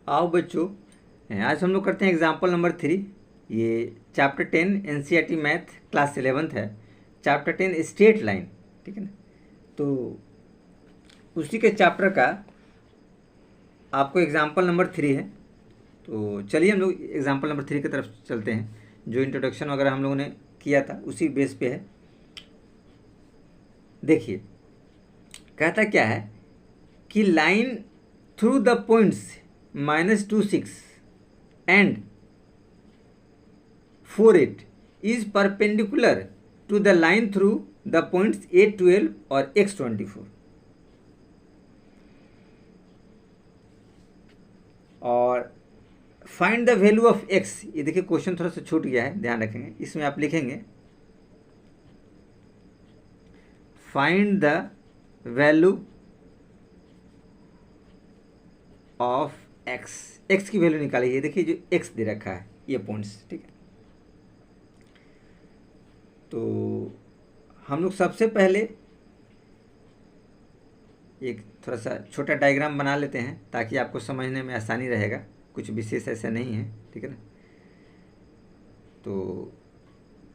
आओ बच्चों, आज हम लोग करते हैं एग्जाम्पल नंबर 3। ये chapter 10 NCERT math class 11th है। चैप्टर 10 स्ट्रेट लाइन, ठीक है ना। तो उसी के चैप्टर का आपको एग्जाम्पल नंबर 3 है। तो चलिए हम लोग एग्जाम्पल नंबर 3 की तरफ चलते हैं। जो इंट्रोडक्शन वगैरह हम लोगों ने किया था उसी बेस पे है। देखिए कहता क्या है कि line through the points -2, 6 and 4, 8 is perpendicular to the line through the points 8, 12 और x, 24। और find the value of x। ये देखिए क्वेश्चन थोड़ा सा छूट गया है, ध्यान रखेंगे। इसमें आप लिखेंगे find the value of x। x की वैल्यू निकालिए। देखिए जो x दे रखा है ये पॉइंट्स, ठीक है। तो हम लोग सबसे पहले एक थोड़ा सा छोटा डायग्राम बना लेते हैं ताकि आपको समझने में आसानी रहेगा। कुछ विशेष ऐसा नहीं है, ठीक है ना। तो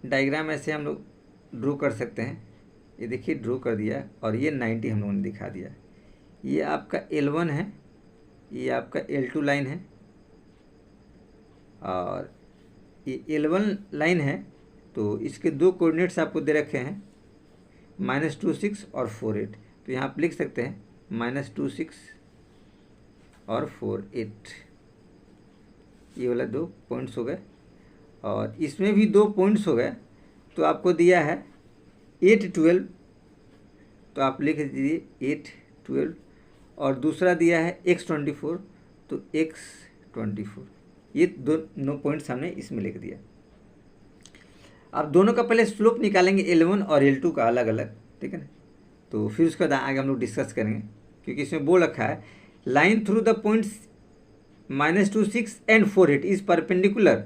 डायग्राम ऐसे हम लोग ड्रॉ कर सकते हैं। ये देखिए ड्रॉ कर दिया और ये 90 हम लोगों ने दिखा दिया। ये आपका L1 है, ये आपका L2 लाइन है और ये L1 लाइन है। तो इसके दो कोऑर्डिनेट्स आपको दे रखे हैं -2, 6 और 4, 8। तो यहाँ आप लिख सकते हैं -2, 6 और 4, 8। ये वाला दो पॉइंट्स हो गए और इसमें भी दो पॉइंट्स हो गए। तो आपको दिया है 8, 12। तो आप लिख दीजिए 8, 12 और दूसरा दिया है x, 24। तो x, 24। ये दोनों पॉइंट्स हमने इसमें लिख दिया। अब दोनों का पहले स्लोप निकालेंगे L1 और L2 का अलग अलग, ठीक है ना। तो फिर उसके बाद आगे हम लोग डिस्कस करेंगे, क्योंकि इसमें बोल रखा है line through the points -2, 6 and 4, 8 is perpendicular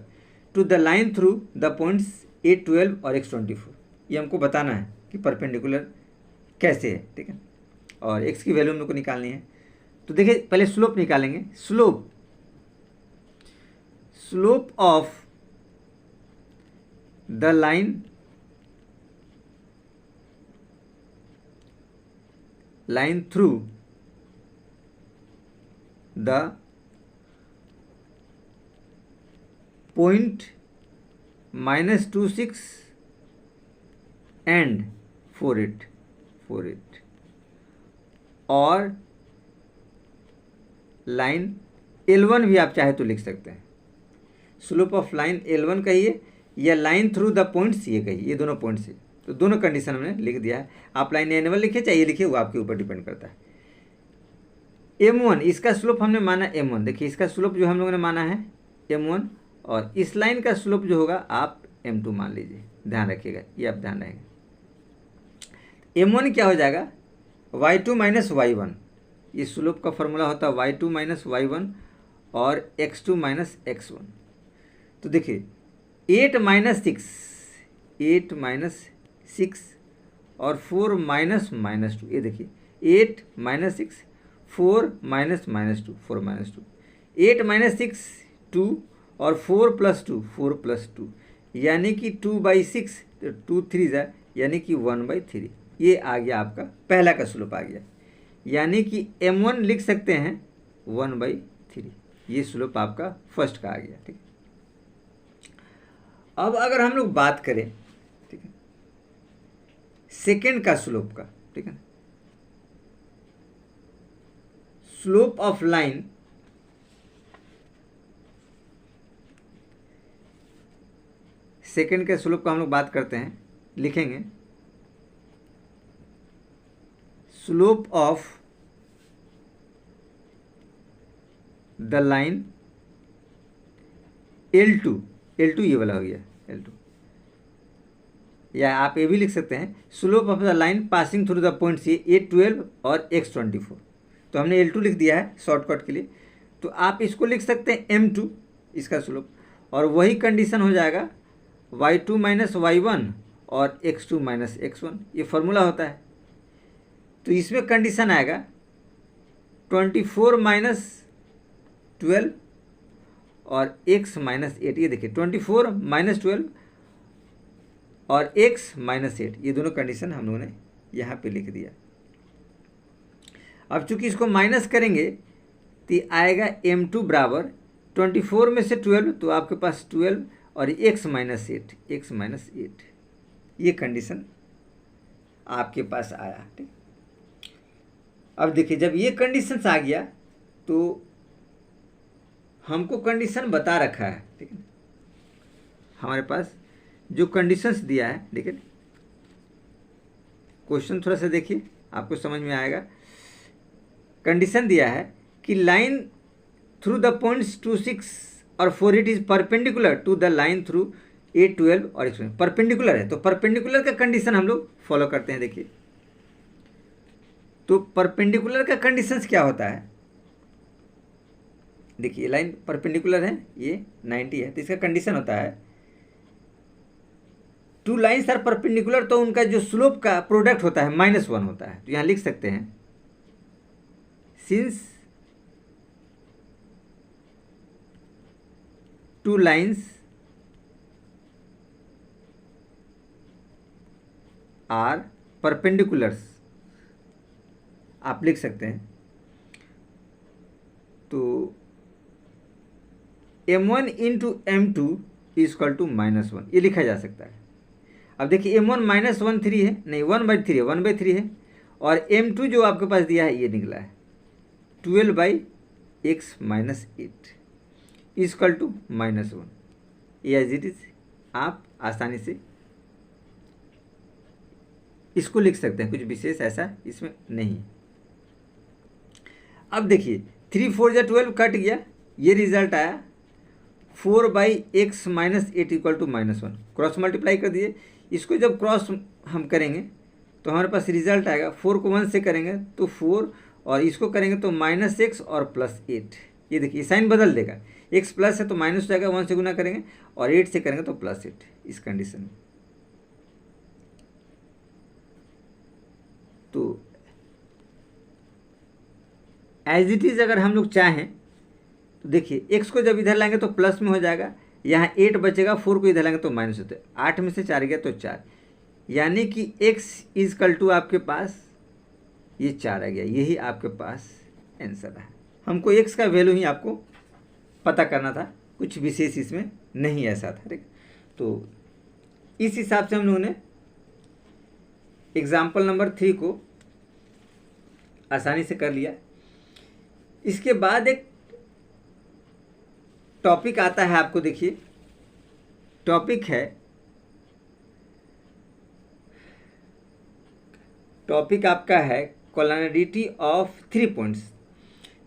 to the line through the points 8, 12 और x, 24। ये हमको बताना है कि परपेंडिकुलर कैसे है, ठीक है। और x की वैल्यू हम लोग को निकालनी है। तो देखिए पहले स्लोप निकालेंगे। Slope of the line through the point -2, 6 and 4, 8 और लाइन L1 भी आप चाहे तो लिख सकते हैं। स्लोप ऑफ लाइन L1 कहिए या लाइन थ्रू द पॉइंट्स ये कहिए, ये दोनों पॉइंट्स है। तो दोनों कंडीशन हमने लिख दिया है। आप लाइन N1 लिखिए चाहे ये लिखिए, वो आपके ऊपर डिपेंड करता है। M1 इसका स्लोप हमने माना M1। देखिए इसका स्लोप जो हम लोगों ने माना है M1 और इस लाइन का स्लोप जो होगा आप M2 मान लीजिए। ध्यान रखिएगा, ये आप ध्यान रखेंगे। M1 क्या हो जाएगा y2 - y1। ये स्लोप का फॉर्मूला होता है y2 - y1 और x2 - x1। तो देखिए 8 - 6 और 4 -2। ये देखिए 8 - 6 4 -2 4 -2 8 - 6 2 और 4 + 2 4 + 2 यानी कि 2/6। तो 2 3 यानी कि 1/3। ये आ गया आपका पहला का स्लोप आ गया, यानी कि M1 लिख सकते हैं 1/3। ये स्लोप आपका फर्स्ट का आ गया, ठीक है। अब अगर हम लोग बात करें, ठीक है, सेकेंड का स्लोप का, ठीक है ना। स्लोप ऑफ लाइन सेकेंड के स्लोप का हम लोग बात करते हैं, लिखेंगे slope of the line L2 ये वाला हो गया L2। या आप ये भी लिख सकते हैं slope of the line passing through the points 8, 12 और x, 24। तो हमने L2 लिख दिया है शॉर्टकट के लिए। तो आप इसको लिख सकते हैं M2 इसका स्लोप, और वही कंडीशन हो जाएगा y2 - y1 और x2 - x1। ये फॉर्मूला होता है। तो इसमें कंडीशन आएगा 24 - 12 और x माइनस 8, ये देखिए 24 माइनस 12 और x माइनस 8, ये दोनों कंडीशन हम लोगों ने यहाँ पे लिख दिया। अब चूंकि इसको माइनस करेंगे तो आएगा m2 बराबर 24 में से 12, तो आपके पास 12 और x माइनस 8, ये कंडीशन आपके पास आया। ठीक, अब देखिए जब ये कंडीशंस आ गया तो हमको कंडीशन बता रखा है, ठीक है, हमारे पास जो कंडीशंस दिया है, ठीक है, क्वेश्चन थोड़ा सा देखिए आपको समझ में आएगा। कंडीशन दिया है कि लाइन थ्रू द पॉइंट्स 2, 6 और 4 8 is perpendicular to the line through 8, 12 और x परपेंडिकुलर है, तो परपेंडिकुलर का कंडीशन हम लोग फॉलो करते हैं। देखिए तो परपेंडिकुलर का कंडीशंस क्या होता है, देखिए लाइन परपेंडिकुलर है, ये 90 है, तो इसका कंडीशन होता है टू लाइन्स आर परपेंडिकुलर, तो उनका जो स्लोप का प्रोडक्ट होता है -1 होता है। तो यहाँ लिख सकते हैं since two lines are perpendiculars, आप लिख सकते हैं, तो m1 into m2 equal to -1, ये लिखा जा सकता है। अब देखिए m1 -1/3 है, नहीं 1/3 है, 1/3 है, और m2 जो आपके पास दिया है ये निकला है 12/x माइनस 8 इक्वल टू -1, ये एज इट इज आप आसानी से इसको लिख सकते हैं, कुछ विशेष ऐसा इसमें नहीं है। अब देखिए 3 4 या 12 कट गया, ये रिजल्ट आया 4/x minus 8 equal to -1, cross multiply कर दिए। इसको जब क्रॉस हम करेंगे तो हमारे पास रिजल्ट आएगा, 4 को 1 से करेंगे तो 4 और इसको करेंगे तो -x और +8, ये देखिए साइन बदल देगा, x प्लस है तो माइनस हो जाएगा, 1 से गुना करेंगे और 8 से करेंगे तो +8 इस कंडीशन में। तो एज इट इज़ अगर हम लोग चाहें तो देखिए x को जब इधर लाएंगे तो प्लस में हो जाएगा, यहाँ 8 बचेगा, 4 को इधर लाएंगे तो माइनस होता है, 8 में से 4 गया तो 4, यानी कि x इक्वल टू आपके पास ये 4 आ गया, यही आपके पास आंसर है। हमको x का वैल्यू ही आपको पता करना था, कुछ विशेष इसमें नहीं ऐसा था, ठीक। तो इस हिसाब से हम लोगों ने एग्जाम्पल नंबर 3 को आसानी से कर लिया। इसके बाद एक टॉपिक आता है आपको, देखिए टॉपिक है, टॉपिक आपका है कोलिनियरिटी ऑफ 3 पॉइंट्स,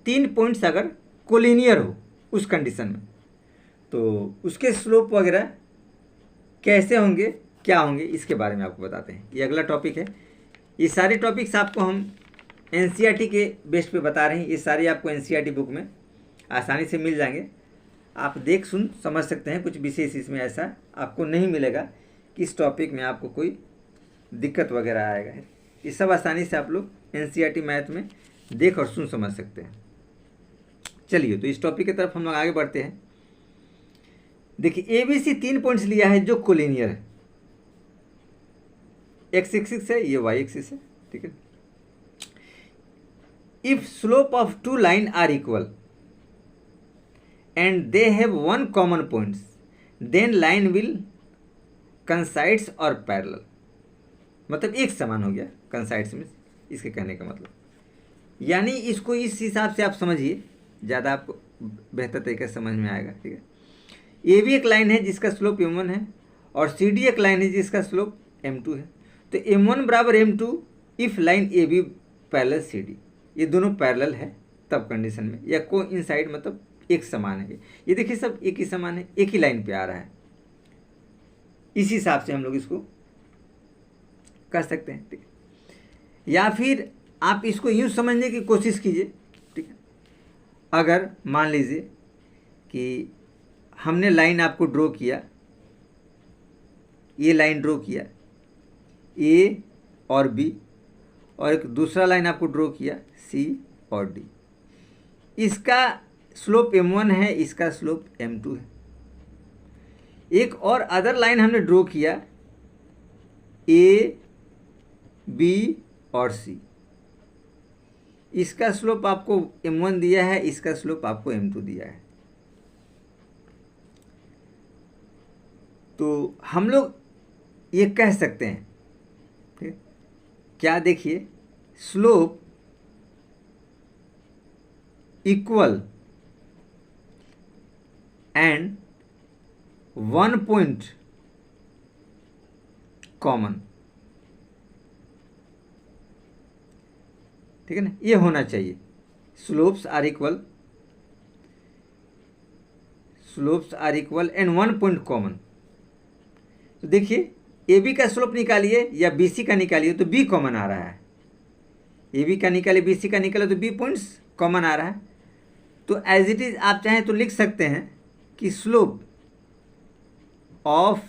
3 पॉइंट्स अगर कोलिनियर हो उस कंडीशन में तो उसके स्लोप वगैरह कैसे होंगे, क्या होंगे, इसके बारे में आपको बताते हैं। ये अगला टॉपिक है। ये सारे टॉपिक्स आपको हम एनसीईआरटी के बेस पे बता रहे हैं, ये सारे आपको एनसीईआरटी बुक में आसानी से मिल जाएंगे, आप देख सुन समझ सकते हैं। कुछ विशेष इसमें ऐसा आपको नहीं मिलेगा कि इस टॉपिक में आपको कोई दिक्कत वगैरह आएगा, ये सब आसानी से आप लोग एनसीईआरटी मैथ में देख और सुन समझ सकते हैं। चलिए तो इस टॉपिक की तरफ हम लोग आगे बढ़ते हैं। देखिए ABC 3 पॉइंट्स लिया है जो कोलिनियर है, x एक्सिस है, ये y एक्सिस है, ठीक है। If slope of 2 line are equal and they have 1 common points then line will coincides और पैरेलल, मतलब एक समान हो गया कंसाइड्स में, इसके कहने का मतलब, यानी इसको इस हिसाब से आप समझिए, ज़्यादा आपको बेहतर तरीके से समझ में आएगा, ठीक है। ए भी एक लाइन है जिसका स्लोप m1 है और सी डी एक लाइन है जिसका स्लोप m2 है, तो m1 बराबर m2 if line A B parallel C D, ये दोनों पैरेलल है तब कंडीशन में, या को इनसाइड मतलब एक समान है, ये देखिए सब एक ही समान है, एक ही लाइन पे आ रहा है, इस हिसाब से हम लोग इसको कर सकते हैं, ठीक है। या फिर आप इसको यूँ समझने की कोशिश कीजिए, ठीक है। अगर मान लीजिए कि हमने लाइन आपको ड्रॉ किया, ये लाइन ड्रॉ किया ए और बी, और एक दूसरा लाइन आपको ड्रॉ किया सी और डी, इसका स्लोप m1 है, इसका स्लोप m2 है। एक और अदर लाइन हमने ड्रॉ किया ए, बी और सी, इसका स्लोप आपको m1 दिया है, इसका स्लोप आपको m2 दिया है। तो हम लोग ये कह सकते हैं, ठीक, क्या देखिए, slope equal and one point common, ठीक है ना, ये होना चाहिए। Slopes are equal and one point common. तो देखिए ए बी का स्लोप निकालिए या बी सी का निकालिए तो बी कॉमन आ रहा है, ए बी का निकालिए बी सी का निकालिए तो बी पॉइंट्स कॉमन आ रहा है। तो एज इट इज आप चाहें तो लिख सकते हैं कि slope of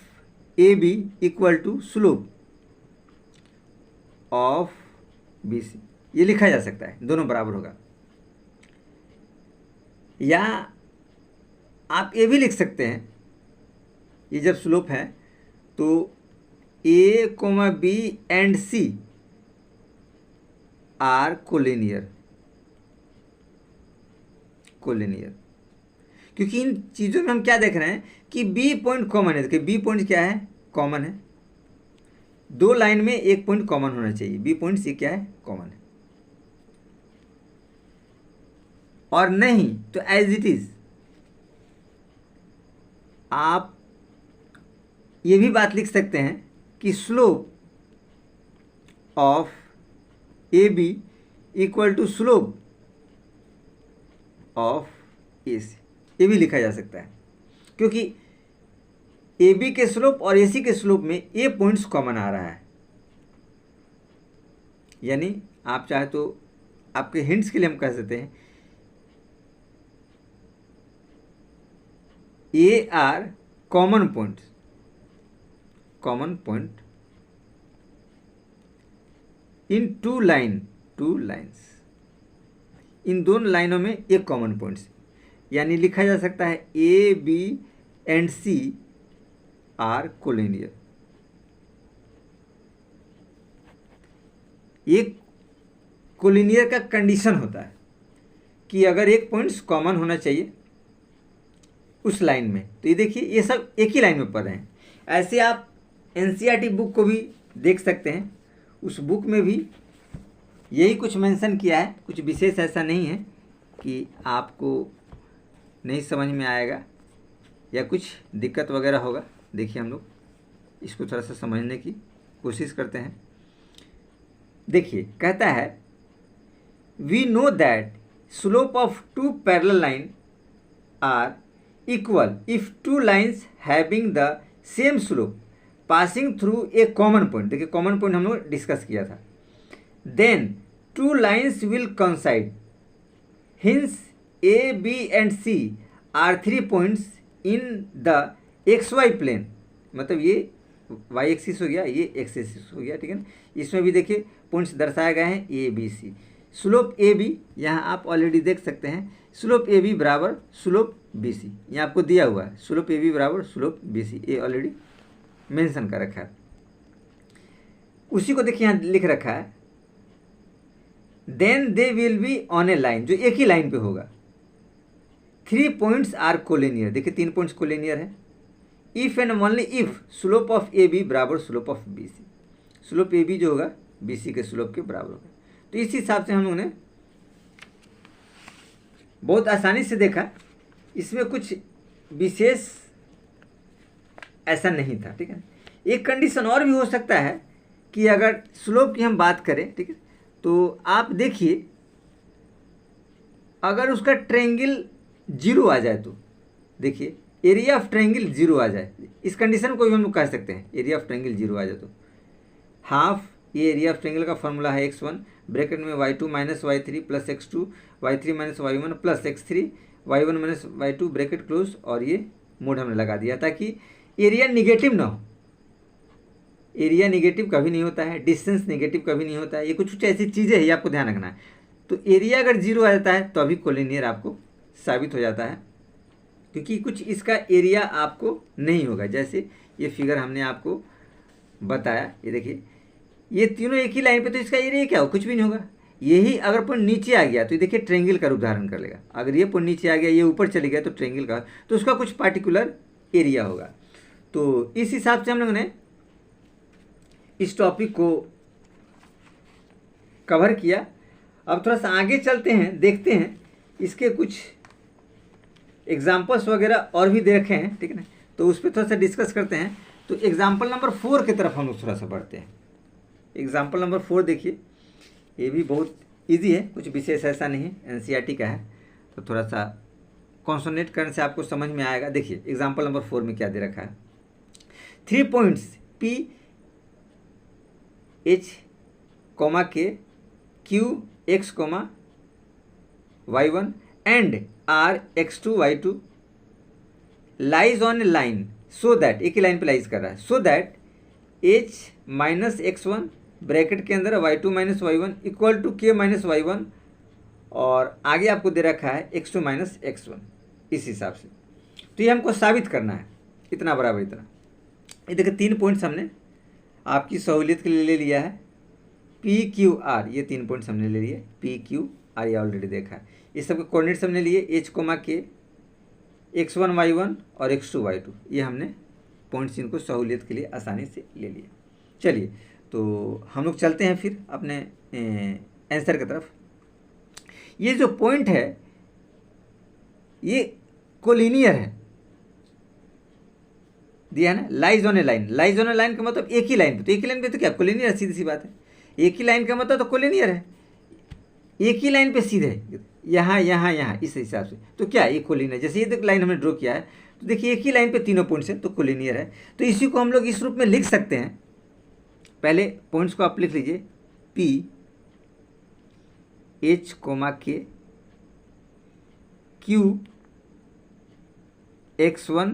A B equal to slope of B C, ये लिखा जा सकता है, दोनों बराबर होगा। या आप ये भी लिख सकते हैं, ये जब स्लोप है तो A comma B and C are collinear, क्योंकि इन चीज़ों में हम क्या देख रहे हैं कि बी पॉइंट कॉमन है। देखिए बी पॉइंट क्या है, कॉमन है, दो लाइन में एक पॉइंट कॉमन होना चाहिए, बी पॉइंट सी क्या है, कॉमन है। और नहीं तो एज इट इज आप ये भी बात लिख सकते हैं कि slope of A B equal to slope of A C, ये भी लिखा जा सकता है, क्योंकि ए बी के स्लोप और ए सी के स्लोप में ए पॉइंट्स कॉमन आ रहा है। यानी आप चाहे तो आपके हिंट्स के लिए हम कह सकते हैं A are common point in two lines, इन दोनों लाइनों में एक कॉमन पॉइंट्स, यानी लिखा जा सकता है A B and C are collinear. ये कोलिनियर का कंडीशन होता है कि अगर एक पॉइंट्स कॉमन होना चाहिए उस लाइन में। तो ये देखिए ये सब एक ही लाइन में पढ़ रहे हैं। ऐसे आप एनसीईआरटी बुक को भी देख सकते हैं, उस बुक में भी यही कुछ मेंशन किया है, कुछ विशेष ऐसा नहीं है कि आपको नहीं समझ में आएगा या कुछ दिक्कत वगैरह होगा। देखिए हम लोग इसको थोड़ा सा समझने की कोशिश करते हैं। देखिए कहता है we know that slope of two parallel line are equal if two lines having the same slope passing through a common point. देखिए कॉमन पॉइंट हम लोग डिस्कस किया था। Then two lines will coincide, hence A B and C are three points in the X Y plane. मतलब ये Y axis हो गया, ये एक्स एक्सिस हो गया, ठीक है ना। इसमें भी देखिए पॉइंट्स दर्शाए गए हैं A B C. Slope A B यहाँ आप ऑलरेडी देख सकते हैं, स्लोप ए बी बराबर स्लोप बी सी, यहाँ आपको दिया हुआ है स्लोप ए बी बराबर स्लोप बी सी, ये ऑलरेडी मेंशन कर रखा है। उसी को देखिए यहाँ लिख रखा है then they will be on a line, जो एक ही लाइन पे होगा। थ्री पॉइंट्स आर कोलिनियर, देखिए तीन पॉइंट्स कोलिनियर है। If and only if slope of A B बराबर slope of B C, slope A B जो होगा बी सी के स्लोप के बराबर होगा। तो इस हिसाब से हम लोगों ने बहुत आसानी से देखा, इसमें कुछ विशेष ऐसा नहीं था, ठीक है। एक कंडीशन और भी हो सकता है कि अगर स्लोप की हम बात करें, ठीक है, तो आप देखिए अगर उसका ट्रायंगल जीरो आ जाए तो देखिए एरिया ऑफ ट्रायंगल जीरो आ जाए, इस कंडीशन को भी हम लोग कह सकते हैं। एरिया ऑफ ट्रायंगल जीरो आ जाए तो हाफ, ये एरिया ऑफ ट्रायंगल का फॉर्मूला है x1 ब्रैकेट में y2 minus y3 plus x2 y3 minus y1 plus x3 y1 minus y2 bracket close, और ये मोड हमने लगा दिया ताकि एरिया निगेटिव ना हो। एरिया निगेटिव कभी नहीं होता है, डिस्टेंस निगेटिव कभी नहीं होता है, ये कुछ ऐसी चीज़ें हैं, ये आपको ध्यान रखना है। तो एरिया अगर जीरो आ जाता है तो अभी कोलिनियर आपको साबित हो जाता है, क्योंकि कुछ इसका एरिया आपको नहीं होगा। जैसे ये फिगर हमने आपको बताया, ये देखिए ये तीनों एक ही लाइन पे, तो इसका एरिया क्या हो, कुछ भी नहीं होगा। यही अगर पॉइंट नीचे आ गया तो देखिए ट्रेंगल का रूप धारण कर लेगा। अगर ये पॉइंट नीचे आ गया, ये ऊपर चले गया तो ट्रेंगल का, तो उसका कुछ पार्टिकुलर एरिया होगा। तो इस हिसाब से हम लोगों ने इस टॉपिक को कवर किया। अब थोड़ा सा आगे चलते हैं, देखते हैं इसके कुछ एग्जाम्पल्स वगैरह और भी दे रखे हैं, ठीक है ना, तो उस पर थोड़ा सा डिस्कस करते हैं। तो एग्जाम्पल नंबर 4 की तरफ हम लोग थोड़ा सा बढ़ते हैं। एग्जाम्पल नंबर 4 देखिए, ये भी बहुत इजी है, कुछ विशेष ऐसा नहीं है, एनसीईआरटी का है, तो थोड़ा सा कॉन्सोनेट करने से आपको समझ में आएगा। देखिए एग्जाम्पल नंबर 4 में क्या दे रखा है, 3 points P H, K, Q X, Y1 and R X2, Y2 lies on a line so that, एक ही लाइन पे लाइज कर रहा है, so that H minus X1 bracket के अंदर Y2 minus Y1 equal to K minus Y1, और आगे आपको दे रखा है X2 माइनस X1। इस हिसाब से तो ये हमको साबित करना है, इतना बराबर इतना। ये देखिए 3 पॉइंट्स हमने आपकी सहूलियत के लिए ले लिया है, P Q R, ये 3 पॉइंट्स हमने ले लिए, P Q R ये ऑलरेडी देखा है। इस सबके कोऑर्डिनेट्स हमने लिए H, K, X1 Y1 और X2 Y2, ये हमने पॉइंट्स इनको सहूलियत के लिए आसानी से ले लिए। चलिए तो हम लोग चलते हैं फिर अपने आंसर की तरफ। ये जो पॉइंट है ये कोलिनियर है, दिया है ना, lies on a line. Lies on a line का मतलब एक ही लाइन पे, तो एक ही लाइन पे तो क्या कोलिनियर, सीधी सी बात है। एक ही लाइन का मतलब तो कोलिनियर है, एक ही लाइन पे सीधे यहाँ यहाँ यहाँ, इस हिसाब से तो क्या ये कोलिनियर। जैसे ये लाइन हमने ड्रॉ किया है, तो देखिए एक ही लाइन पे तीनों पॉइंट्स हैं तो कोलिनियर है। तो इसी को हम लोग इस रूप में लिख सकते हैं। पहले पॉइंट्स को आप लिख लीजिए, P H, K, Q X1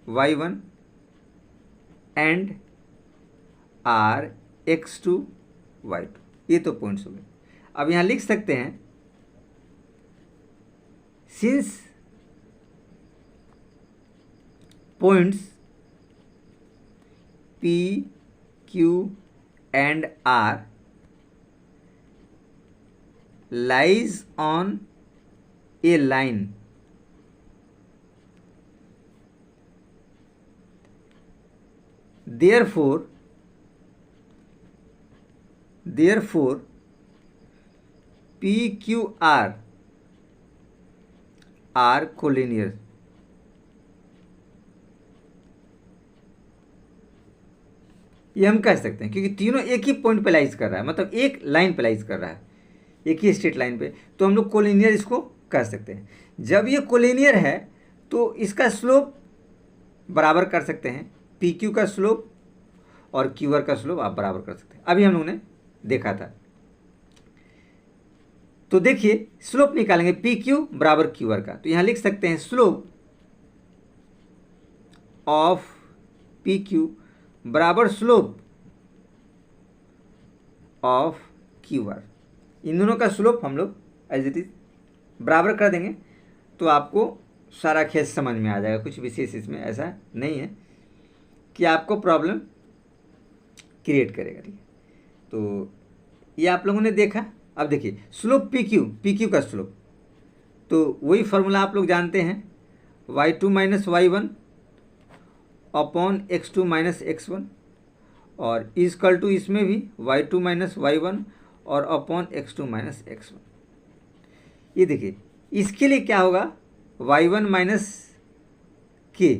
Y1 and R X2 Y2, ये तो पॉइंट्स हो गए। अब यहाँ लिख सकते हैं, since points P Q and R lies on a line, therefore P Q R are collinear। ये हम कह सकते हैं क्योंकि तीनों एक ही पॉइंट पे लाइज कर रहा है, मतलब एक लाइन पे लाइज कर रहा है, एक ही स्ट्रेट लाइन पे, तो हम लोग कोलिनियर इसको कह सकते हैं। जब ये कोलिनियर है तो इसका स्लोप बराबर कर सकते हैं, पी क्यू का स्लोप और क्यू आर का स्लोप आप बराबर कर सकते हैं। अभी हम लोगों ने देखा था, तो देखिए स्लोप निकालेंगे पी क्यू बराबर क्यू आर का, तो यहां लिख सकते हैं स्लोप ऑफ पी क्यू बराबर स्लोप ऑफ क्यू आर। इन दोनों का स्लोप हम लोग एज इट इज बराबर कर देंगे तो आपको सारा खेल समझ में आ जाएगा। कुछ विशेष इसमें ऐसा नहीं है कि आपको प्रॉब्लम क्रिएट करेगा, ठीक है। तो ये आप लोगों ने देखा। अब देखिए स्लोप पी क्यू का स्लोप, तो वही फॉर्मूला आप लोग जानते हैं, y2 minus y1 upon x2 minus x1, और इजकल टू इसमें भी y2 माइनस y1 और अपॉन x2 माइनस x1। ये देखिए इसके लिए क्या होगा, y1 माइनस के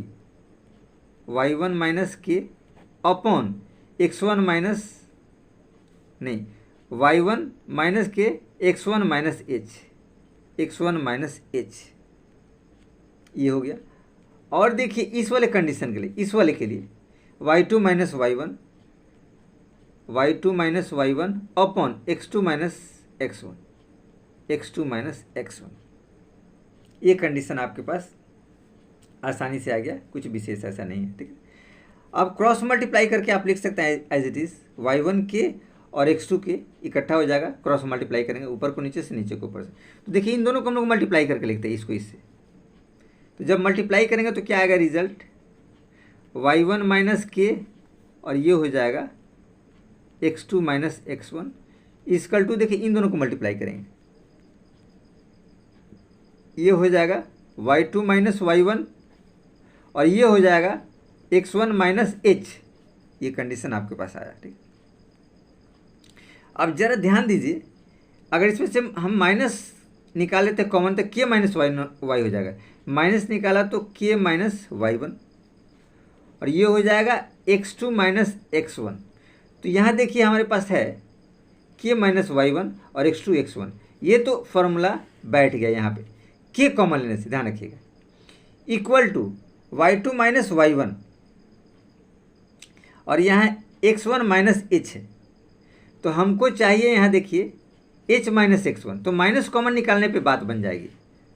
अपॉन x1 माइनस नहीं y1 माइनस के x1 माइनस h, ये हो गया। और देखिए इस वाले कंडीशन के लिए, इस वाले के लिए y2 minus y1 upon x2 minus x1, ये कंडीशन आपके पास आसानी से आ गया, कुछ विशेष ऐसा नहीं है, ठीक है। अब क्रॉस मल्टीप्लाई करके आप लिख सकते हैं एज इट इज, y1 के और x2 के इकट्ठा हो जाएगा, क्रॉस मल्टीप्लाई करेंगे ऊपर को नीचे से, नीचे को ऊपर से। तो देखिए इन दोनों को हम लोग मल्टीप्लाई करके लिखते हैं, इसको इससे, तो जब मल्टीप्लाई करेंगे तो क्या आएगा रिजल्ट, y1 माइनस के, और ये हो जाएगा x2 minus x1 equal to, देखिए इन दोनों को मल्टीप्लाई करेंगे, ये हो जाएगा y2 माइनस y1 और ये हो जाएगा x1 माइनस h। ये कंडीशन आपके पास आया। ठीक, अब जरा ध्यान दीजिए, अगर इसमें से हम माइनस निकाले थे कॉमन, तो k माइनस वाई हो जाएगा, माइनस निकाला तो k माइनस y1 और ये हो जाएगा x2 माइनस x1। तो यहाँ देखिए हमारे पास है k माइनस y1 और x2 x1, ये तो फॉर्मूला बैठ गया। यहाँ पे k कॉमन लेने से ध्यान रखिएगा, equal to y2 minus y1 और यहाँ x1 माइनस h है, तो हमको चाहिए यहाँ देखिए h माइनस x1, तो माइनस कॉमन निकालने पे बात बन जाएगी।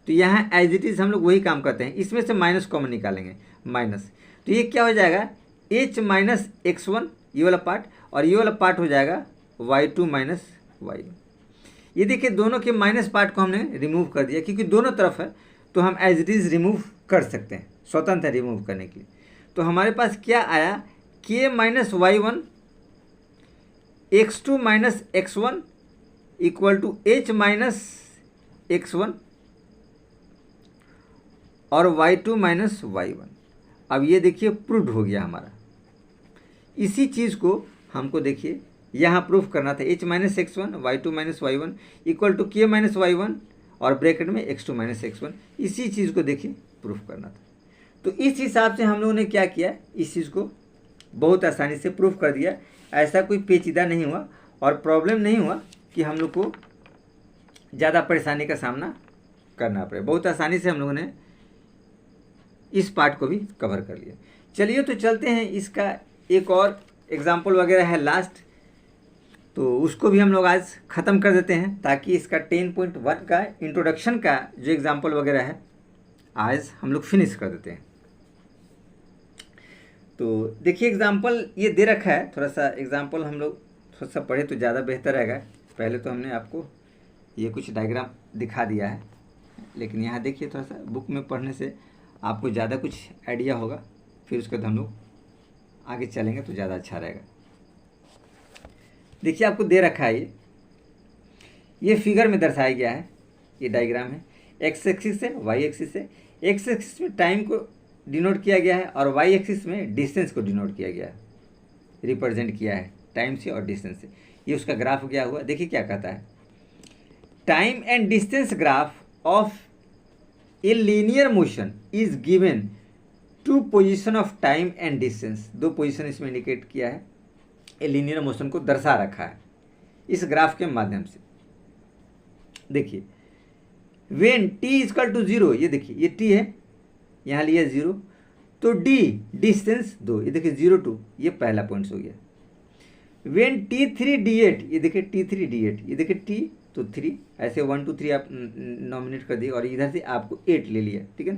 तो यहाँ एज इट इज़ हम लोग वही काम करते हैं, इसमें से माइनस कॉमन निकालेंगे, माइनस, तो ये क्या हो जाएगा h माइनस x1 ये वाला पार्ट, और ये वाला पार्ट हो जाएगा y2 माइनस y1। ये देखिए दोनों के माइनस पार्ट को हमने रिमूव कर दिया, क्योंकि दोनों तरफ है तो हम एज इट इज़ रिमूव कर सकते हैं, स्वतंत्र है रिमूव करने के लिए। तो हमारे पास क्या आया, k minus y1 x2 minus x1 equal to h minus x1 और y2 माइनस y1। अब ये देखिए प्रूव्ड हो गया हमारा। इसी चीज़ को हमको देखिए यहाँ प्रूफ करना था, h minus x1 y2 minus y1 equal to k minus y1 और ब्रैकेट में x2 माइनस x1। इसी चीज़ को देखिए प्रूफ करना था। तो इस हिसाब से हम लोगों ने क्या किया, इस चीज़ को बहुत आसानी से प्रूफ कर दिया। ऐसा कोई पेचीदा नहीं हुआ और प्रॉब्लम नहीं हुआ कि हम लोग को ज़्यादा परेशानी का सामना करना पड़े। बहुत आसानी से हम लोगों ने इस पार्ट को भी कवर कर लिया। चलिए तो चलते हैं, इसका एक और एग्जाम्पल वगैरह है लास्ट, तो उसको भी हम लोग आज ख़त्म कर देते हैं, ताकि इसका 10.1 का इंट्रोडक्शन का जो एग्जाम्पल वगैरह है आज हम लोग फिनिश कर देते हैं। तो देखिए एग्जाम्पल ये दे रखा है, थोड़ा सा एग्जाम्पल हम लोग थोड़ा सा पढ़े तो ज़्यादा बेहतर रहेगा। पहले तो हमने आपको ये कुछ डायग्राम दिखा दिया है, लेकिन यहाँ देखिए थोड़ा सा बुक में पढ़ने से आपको ज़्यादा कुछ आइडिया होगा, फिर उसके बाद हम लोग आगे चलेंगे तो ज़्यादा अच्छा रहेगा। देखिए आपको दे रखा है, ये फिगर में दर्शाया गया है, ये डायग्राम है, एक्स एक्सिस है, वाई एक्सिस है। एक्स एक्सिस में टाइम को डिनोट किया गया है और वाई एक्सिस में डिस्टेंस को डिनोट किया गया है, रिप्रेजेंट किया है टाइम से और डिस्टेंस से। ये उसका ग्राफ गया हुआ, देखिए क्या कहता है, time and distance graph of a linear motion is given to position of time and distance. दो पोजीशन इसमें इंडिकेट किया है, ए लीनियर मोशन को दर्शा रखा है इस ग्राफ के माध्यम से। देखिए वेन टी इजकल टू 0, ये देखिए ये टी है, यहाँ लिया 0, तो डी डिस्टेंस 2, ये देखिए 0 2, ये पहला पॉइंट हो गया। वेन T3 D8, ये देखिए T3 D8, ये देखिए T तो 3, ऐसे 1 2 3 आप नॉमिनेट कर दिए और इधर से आपको 8 ले लिया, ठीक है।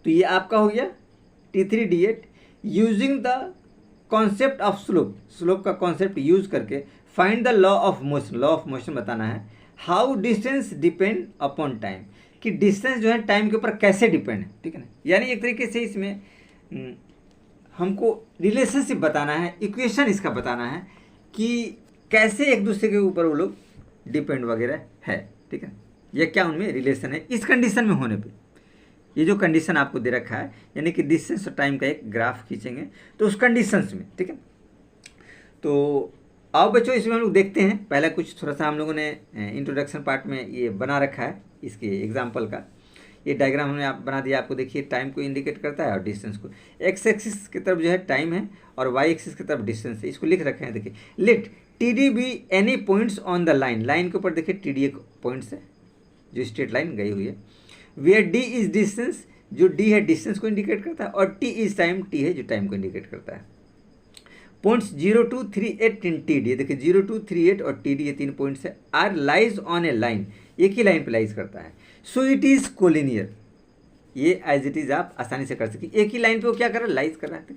तो ये आपका हो गया T3 D8। Using the concept of slope, slope का कॉन्सेप्ट यूज करके find the law of motion, law of motion बताना है। How distance depend upon time, कि डिस्टेंस जो है टाइम के ऊपर कैसे डिपेंड है, ठीक है ना। यानी एक तरीके से इसमें हमको रिलेशनशिप बताना है, इक्वेशन इसका बताना है कि कैसे एक दूसरे के ऊपर वो लोग डिपेंड वगैरह है, ठीक है, या क्या उनमें रिलेशन है इस कंडीशन में होने पे। ये जो कंडीशन आपको दे रखा है, यानी कि डिस्टेंस और टाइम का एक ग्राफ खींचेंगे तो उस कंडीशंस में, ठीक है। तो आओ बच्चों इसमें हम लोग देखते हैं, पहले कुछ थोड़ा सा हम लोगों ने इंट्रोडक्शन पार्ट में ये बना रखा है इसके एग्जाम्पल का। ये डायग्राम हमने आप बना दिया, आपको देखिए टाइम को इंडिकेट करता है और डिस्टेंस को। एक्स एक्सिस की तरफ जो है टाइम है और वाई एक्सिस की तरफ डिस्टेंस है, इसको लिख रखे हैं। देखिए let T D be any points on the line, line के ऊपर देखिए टी डी एक पॉइंट्स है जो स्ट्रेट लाइन गई हुई है। वेयर डी इज डिस्टेंस, जो डी है डिस्टेंस को इंडिकेट करता है, और टी इज टाइम, टी है जो टाइम को इंडिकेट करता है। पॉइंट्स 0 2 3 8 इन टी डी, देखिए 0 2 3 8 और टी डी, ये 3 पॉइंट्स है। Are lies on a line, एक ही लाइन पे लाइज करता है। सो इट इज कोलिनियर, ये एज इट इज आप आसानी से कर सकते। एक ही लाइन पे वो क्या कर रहा है, लाइज कर रहा है।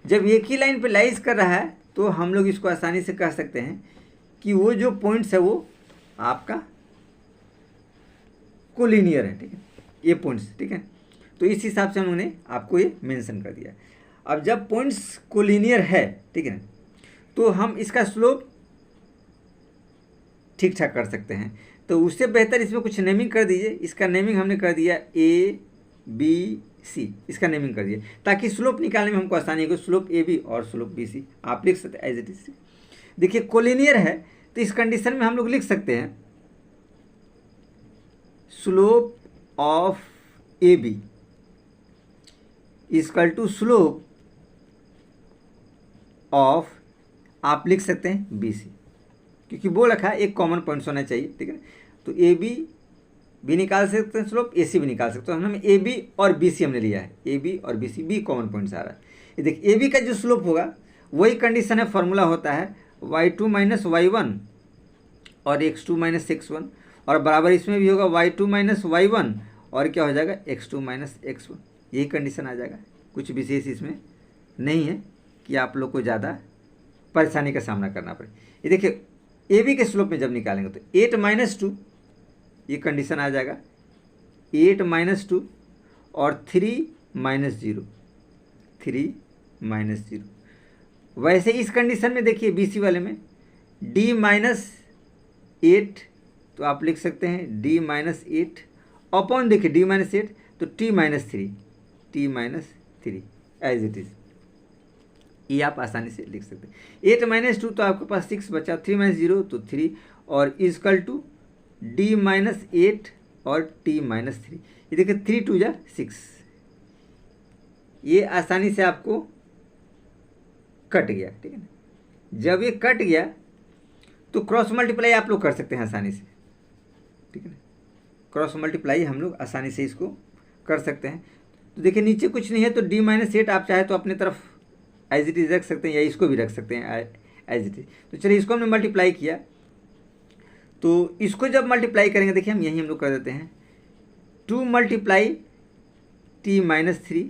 जब एक ही लाइन पे लाइज कर रहा है तो हम लोग इसको आसानी से कह सकते हैं कि वो जो पॉइंट्स है वो आपका कोलिनियर है, ठीक है। ये पॉइंट्स, ठीक है। तो इस हिसाब से उन्होंने आपको ये मेंशन कर दिया। अब जब पॉइंट्स कोलिनियर है, ठीक है, तो हम इसका स्लोप ठीक ठाक कर सकते हैं। तो उससे बेहतर इसमें कुछ नेमिंग कर दीजिए। इसका नेमिंग हमने कर दिया ABC, इसका नेमिंग कर दिया ताकि स्लोप निकालने में हमको आसानी हो। स्लोप AB और स्लोप BC आप लिख सकते हैं एज इट इज। देखिए कोलिनियर है तो इस कंडीशन में हम लोग लिख सकते हैं slope of AB equal to slope of, आप लिख सकते हैं BC, क्योंकि वो रखा एक कॉमन पॉइंट्स होना चाहिए, ठीक है। तो AB भी निकाल सकते हैं स्लोप, AC भी निकाल सकते हैं। हमने AB और BC हमने लिया है, AB और BC भी कॉमन पॉइंट्स आ रहा है। ये देखिए AB का जो स्लोप होगा वही कंडीशन है, फॉर्मूला होता है y2 माइनस y1 और x2 माइनस x1, और बराबर इसमें भी होगा y2 माइनस y1 और क्या हो जाएगा x2 माइनस x1। यही कंडीशन आ जाएगा, कुछ विशेष इसमें नहीं है कि आप लोग को ज़्यादा परेशानी का सामना करना पड़े। ये देखिए AB के स्लोप में जब निकालेंगे तो 8 माइनस 2 ये कंडीशन आ जाएगा, 8 माइनस 2 और 3 माइनस 0, 3 माइनस 0। वैसे इस कंडीशन में देखिए BC वाले में D माइनस 8, तो आप लिख सकते हैं D माइनस 8 अपॉन, देखिए D माइनस 8 तो T minus 3, T minus 3 as it is. ये आप आसानी से लिख सकते हैं। 8 माइनस 2 तो आपके पास 6 बचा, 3 माइनस 0 तो 3 और इजकल टू D माइनस 8 और T माइनस 3। ये देखिए 3 2 जा 6, ये आसानी से आपको कट गया, ठीक है ना। जब ये कट गया तो क्रॉस मल्टीप्लाई आप लोग कर सकते हैं आसानी से, ठीक है ना। क्रॉस मल्टीप्लाई हम लोग आसानी से इसको कर सकते हैं। तो देखिए नीचे कुछ नहीं है तो D माइनस 8 आप चाहे तो अपने तरफ एज इट इज़ रख सकते हैं या इसको भी रख सकते हैं एज इट इज़। तो चलिए इसको हमने मल्टीप्लाई किया, तो इसको जब मल्टीप्लाई करेंगे देखिए हम यही हम लोग कर देते हैं 2 मल्टीप्लाई T माइनस 3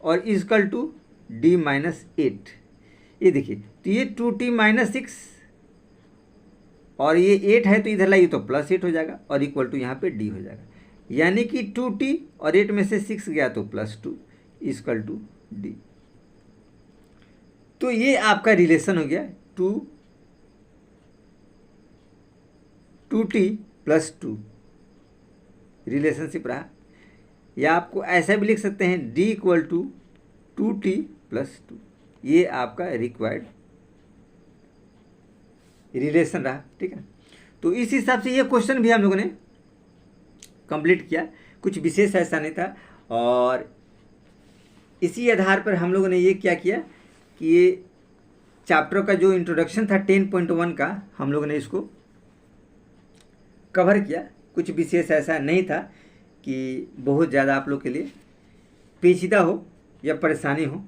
और इजकल टू D माइनस 8। ये देखिए तो ये 2T माइनस 6 और ये 8 है तो इधर लाइए तो प्लस 8 हो जाएगा और इक्वल टू यहाँ पे D हो जाएगा, यानी कि 2T और 8 में से 6 गया तो प्लस 2 इक्वल टू D। तो ये आपका रिलेशन हो गया 2T प्लस 2 रिलेशनशिप रहा। या आपको ऐसा भी लिख सकते हैं D equal to 2T plus 2, ये आपका रिक्वायर्ड रिलेशन रहा, ठीक है। तो इस हिसाब से ये क्वेश्चन भी हम लोगों ने कंप्लीट किया, कुछ विशेष ऐसा नहीं था। और इसी आधार पर हम लोगों ने ये क्या किया कि ये चैप्टर का जो इंट्रोडक्शन था 10.1 का हम लोगों ने इसको कवर किया। कुछ विशेष ऐसा नहीं था कि बहुत ज़्यादा आप लोग के लिए पेचीदा हो या परेशानी हो,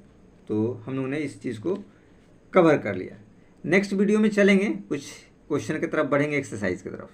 तो हम लोगों ने इस चीज़ को कवर कर लिया। नेक्स्ट वीडियो में चलेंगे, कुछ क्वेश्चन की तरफ बढ़ेंगे, एक्सरसाइज की तरफ।